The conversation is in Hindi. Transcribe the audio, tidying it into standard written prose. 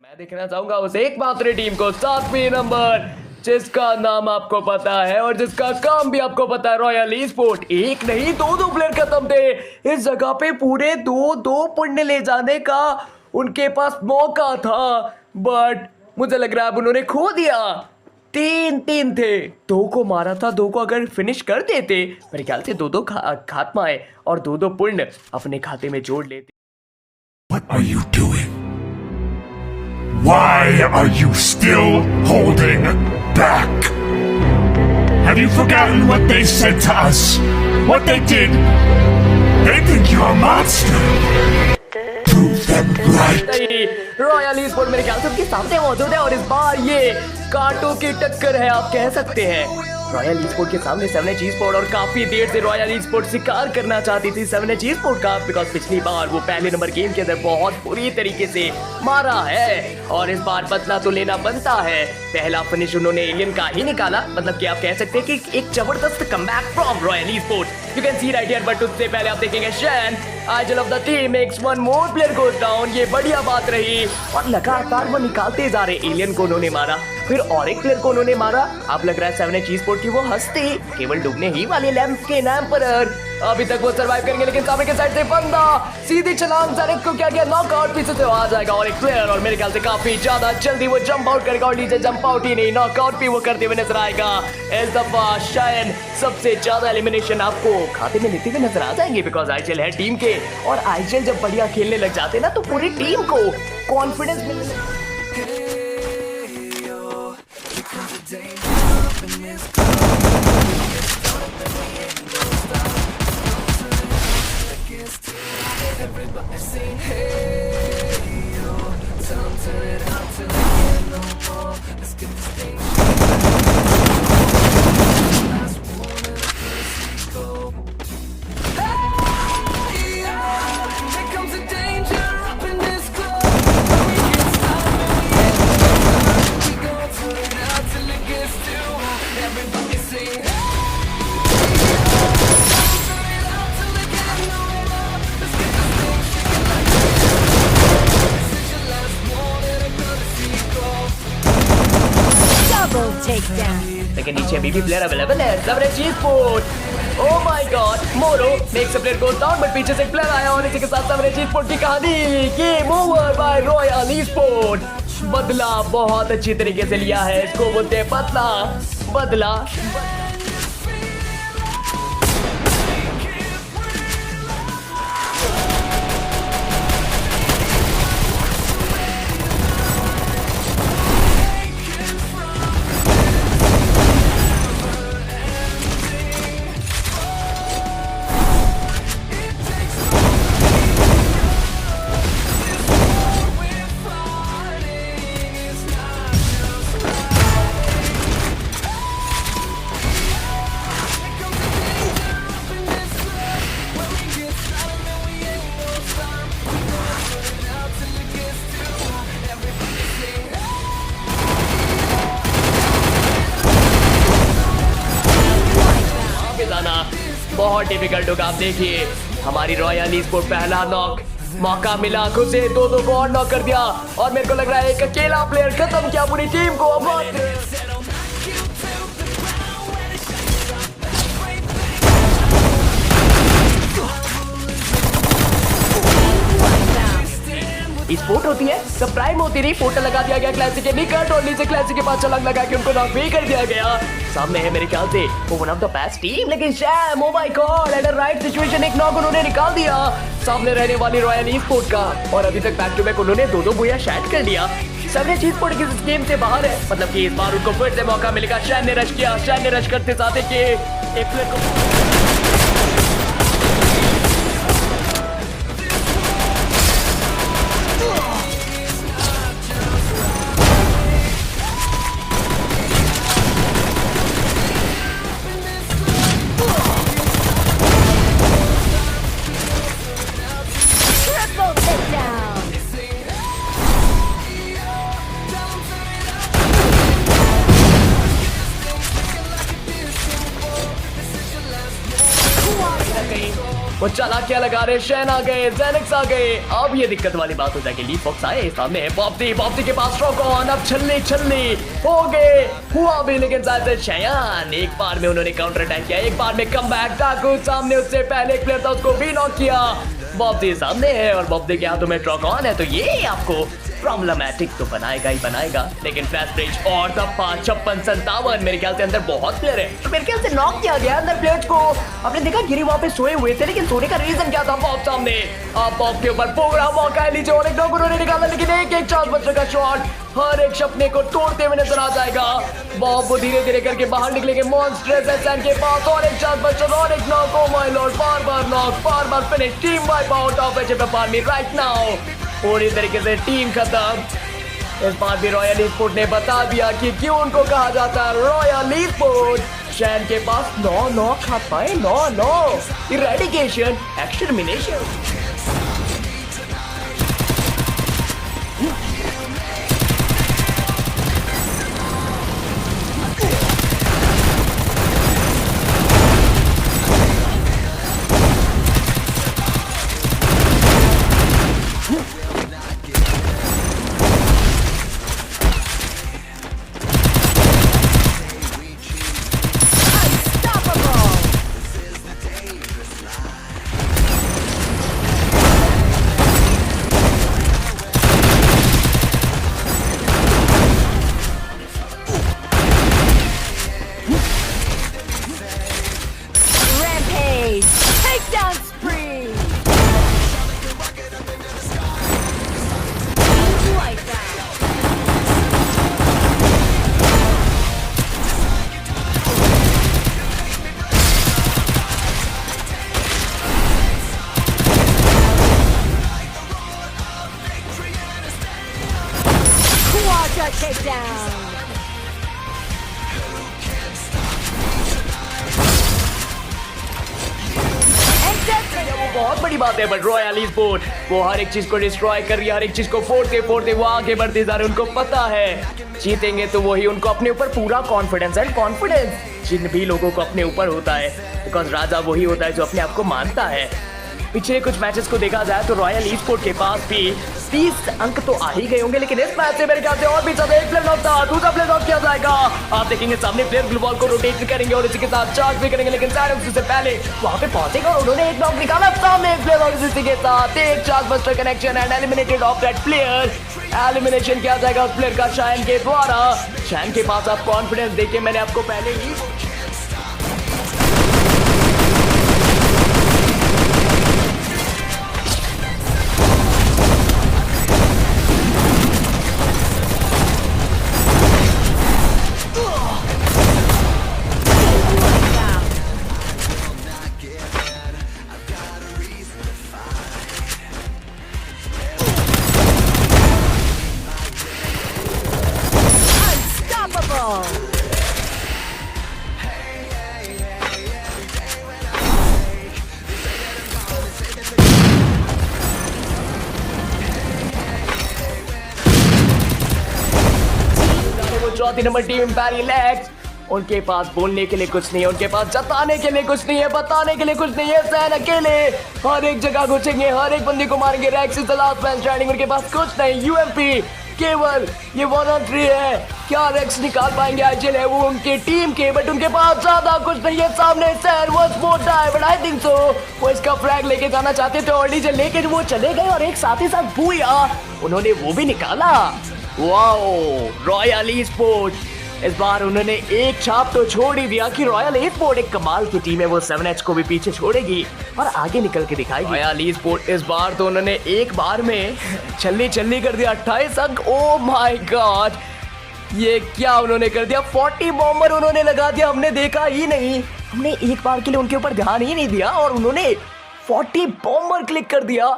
मैं देखना चाहूंगा उस एकमात्र टीम को 7वीं नंबर, जिसका नाम आपको पता है और जिसका काम भी आपको पता है, रॉयल ई स्पोर्ट। एक नहीं दो प्लेयर खत्म थे इस जगह पे, पूरे दो पुण्य ले जाने का उनके पास मौका था, बट मुझे लग रहा है अब उन्होंने खो दिया। 3-3 थे, 2 को मारा था, 2 को अगर फिनिश कर देते मेरे ख्याल से 2-2 खात्मा है और 2-2 पुण्य अपने खाते में जोड़ लेते। What are you doing? Why are you still holding back? Have you forgotten what they said to us? What they did? They think you're a monster. Prove them right. Royal E sport मेरे ख्याल से उनके सामने मौजूद है और इस बार ये कांटों की टक्कर है, आप कह सकते हैं। रॉयल ई स्पोर्ट के सामने 7H Esports, और काफी देर से रॉयल ई स्पोर्ट शिकार करना चाहती थी 7H Esports का, बिकॉज पिछली बार वो पहले नंबर गेम के अंदर बहुत बुरी तरीके से मारा है और इस बार बदला तो लेना बनता है। पहला फिनिश उन्होंने एलियन का ही निकाला, मतलब कि आप कह सकते हैं कि एक जबरदस्त comeback from Royal E sport. You can see right here, but उससे पहले आप देखेंगे Shan idol of the team makes one more player goes down. ये बढ़िया बात रही और लगातार वो निकालते जा रहे। एलियन को उन्होंने मारा, फिर और एक प्लेयर को उन्होंने मारा। अब लग रहा है 7H Esports की वो हस्ती केवल डूबने ही वाले लैंप के नाम पर अभी तक वो सरवाइव करेंगे, लेकिन सामने के साइड से बंदा सीधी छलांग डायरेक्ट को क्या किया, नॉकआउट पीछे से आ जाएगा और एक प्लेयर, और मेरे ख्याल से काफी ज्यादा जल्दी वो जंप आउट करेगा और नीचे जंप आउट ही नहीं नॉकआउट भी वो करते हुए नजर आएगा। इस दफा शायद सबसे ज्यादा एलिमिनेशन आपको खाते में लेते हुए नजर आ जाएंगे, बिकॉज आईजीएल है टीम के, और आईजीएल जब बढ़िया खेलने लग जाते हैं ना तो पूरी टीम को कॉन्फिडेंस मिलने लेकिन नीचे अभी भी प्लेयर अवेलेबल है। 7H Esports, oh my god, मोरो makes a player goes down, but पीछे से एक प्लेयर आया और इसी के साथ 7H Esports की कहानी game over by royal E sport. बदला बहुत अच्छी तरीके से लिया है, इसको बोलते हैं बदला। बहुत डिफिकल्ट होगा। आप देखिए हमारी रॉयल ई स्पोर्ट पहला नॉक, मौका मिला खुद से 2-2 को और नॉक कर दिया और मेरे को लग रहा है एक अकेला प्लेयर खत्म किया पूरी टीम को। स्पोर्ट होती है तो प्राइम होती रही, पोर्टल लगा दिया गया क्लासिक के निकट और नीचे क्लासिक के पास छलांग लगा के उनको नॉक भी कर दिया गया। सामने है मेरे ख्याल से वो one of the best team, लेकिन Sham oh my god at the right situation एक नॉक उन्होंने निकाल दिया सामने रहने वाली रॉयल ई स्पोर्ट का, और अभी तक बैक टू बैक उन्होंने 2-2 बुया शैट कर दिया। 7H Esports इस गेम से बाहर है, मतलब कि इस बार उनको फिर से मौका मिलेगा। शैन ने रश किया, शैन ने रश करते साथ कि एक प्लेयर को वो चालाकियां लगा रहे, शैन आ गए, जेनिक्स आ गए। अब ये दिक्कत वाली बात हो जाएगी। ली फॉक्स आए, सामने है बॉब्सी के पास रॉक ऑन, अब छल्ले हो गए हुआ भी, लेकिन ज्यादा शयान एक बार में उन्होंने काउंटर अटैक किया, एक बार में कम बैक। टाकू सामने, उससे पहले एक प्लेयर था, उसको भी नॉक किया। बॉब्सी सामने है और बॉब्सी के हाथों में रॉक ऑन है, तो ये आपको प्रॉब्लमैटिक तो बनाएगा ही बनाएगा। लेकिन फ्लैश ब्रिज और दफा 56-57, मेरे ख्याल से अंदर बहुत प्लेयर है, तो मेरे ख्याल से नॉक किया गया अंदर प्लेयर्स को। आपने देखा गिरी वहां पे सोए हुए थे, लेकिन सोने का रीजन क्या था? बॉब सामने, अब बॉब के ऊपर पूरा मौका है, लीजिए और एक नॉक उन्होंने निकाला, लेकिन एक चांस बच का शॉट हर एक सपने को तोड़ते हुए नजर आ जाएगा। बॉब वो धीरे धीरे करके बाहर निकलेंगे, मॉन्स्टर्स एसएन के पास और एक चांस बच और एक knock. Oh my Lord, bar knock, bar finish, team wipe out of HF army right now. पूरी तरीके से टीम खत्म। इस बार भी रॉयल ई-स्पोर्ट ने बता दिया कि क्यों उनको कहा जाता है रॉयल ई-स्पोर्ट। शैन के पास 9 खा पाए, 9 eradication, एक्सटरमिनेशन। Takedown spree! Like that. Quadra takedown! वो बहुत बड़ी बात है, बट रॉयल ई-स्पोर्ट वो हर एक चीज को डिस्ट्रॉय कर रही है, हर एक चीज को फोड़ते वो आगे बढ़ते जा रहे हैं। उनको पता है जीतेंगे तो वही, उनको अपने ऊपर पूरा कॉन्फिडेंस है। कॉन्फिडेंस जिन भी लोगों को अपने ऊपर होता है, बिकॉज राजा वही होता है जो अपने आप को मानता है। पिछले कुछ मैचेस को देखा जाए तो रॉयल ई-स्पोर्ट के पास भी 30 अंक तो आ ही गए होंगे, लेकिन इस मैच से मेरे ख्याल से और भी ज्यादा। एक प्लेयर नॉक था, दूसरा प्लेयर नॉक किया जाएगा। आप देखेंगे सामने प्लेयर ग्लू बॉल को रोटेट करेंगे और इसी के साथ चार्ज भी करेंगे, लेकिन उससे पहले वहां पे पहुंचेगा और उन्होंने एक नॉक निकाला। सामने एक प्लेयर और इसी के साथ एक charge buster connection and eliminated of that player. Elimination किया जाएगा उस प्लेयर का शायन के द्वारा। शायन के पास आप कॉन्फिडेंस देके मैंने आपको पहले ही चौथी नंबर टीम इंपीरियल एक्स। उनके पास बोलने के लिए कुछ नहीं है, उनके पास जताने के लिए कुछ नहीं है, बताने के लिए कुछ नहीं है। सैन अकेले हर एक जगह घुसेंगे, हर एक बंदे को मारेंगे। Rex is the last man standing. उनके पास कुछ नहीं, यूएमपी केवल ये 1-on-3 है। क्या रेक्स निकाल पाएंगे? आईजीएल है वो उनकी टीम के, बट उनके पास ज्यादा कुछ नहीं है। सामने सैन वाज मोर डाई, बट आई थिंक सो वो इसका फ्लैग लेके जाना चाहते थे और डीजे लेके वो चले गए, और एक साथ ही साथ बूया उन्होंने वो भी निकाला। वाओ, रॉयल ई-स्पोर्ट इस बार उन्होंने एक छाप तो छोड़ ही दिया कि रॉयल ई-स्पोर्ट एक कमाल की टीम है, वो 7H को भी पीछे छोड़ेगी और आगे निकल के दिखाएगी। रॉयल ई-स्पोर्ट इस बार तो उन्होंने एक बार में छल्ली कर दिया, 28 अंक। ओ माय गॉड, ये क्या उन्होंने कर दिया? 40 बॉम्बर उन्होंने लगा दिया, हमने देखा ही नहीं, हमने एक बार के लिए उनके ऊपर ध्यान ही नहीं दिया और उन्होंने 40 बॉम्बर क्लिक कर दिया।